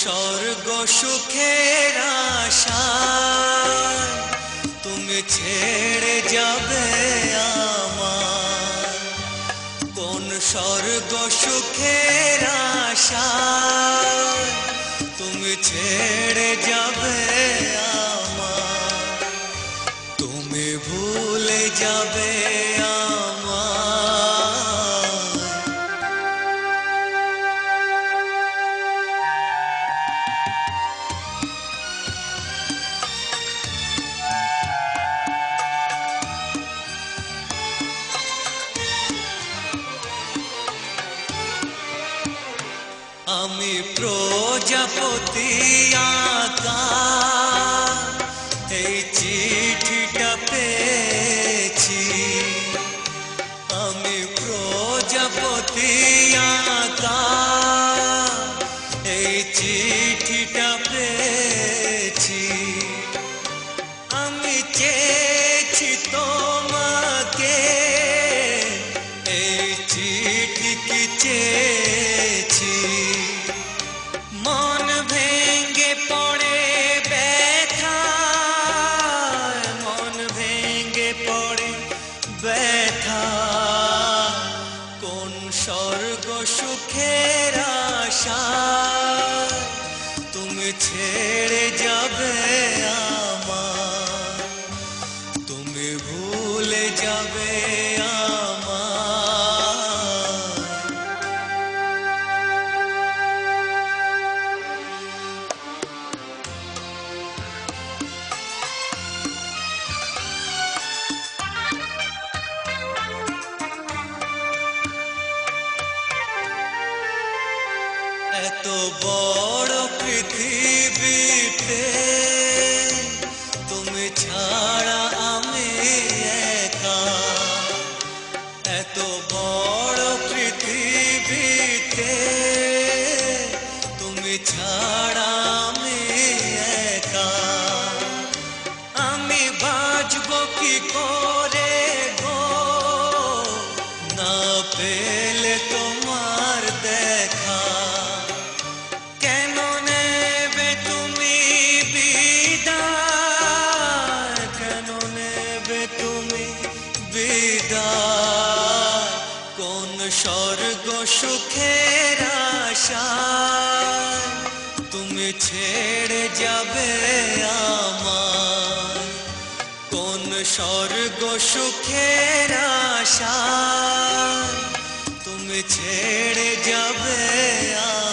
স্বর্গ সুখের আশায় তুমি ছেড়ে যাবে আমায়? কোন স্বর্গ সুখের আশায় তুমি ছেড়ে যাবে আমায়? তুমি ভুলে যাবে আমি প্রজাপতি আঁকা এই চিঠিটা পেয়েছি। আমি প্রজাপতি আঁকা এই চিঠিটা পেয়েছি। আমি চেয়েছি তোমাকে এই চিঠি কি চেয়েছি। মন ভেঙে পড়ে ব্যথায়, মন ভেঙে পড়ে ব্যথায়। কোন স্বর্গ সুখের আশায় তুমি ছেড়ে যাবে আমায়? তুমি ভুলে যাবে এত বড় পৃথিবীতে তুমি ছাড়া আমি একা। এত বড় পৃথিবীতে তুমি ছাড়া আমি একা। আমি বাঁচব কি করে গো না পেলে তোমার দেখা? কোন স্বর্গ সুখের আশায় তুমি ছেড়ে যাবে আমায়? কোন স্বর্গ সুখের আশায় তুমি ছেড়ে যাবে আমায়?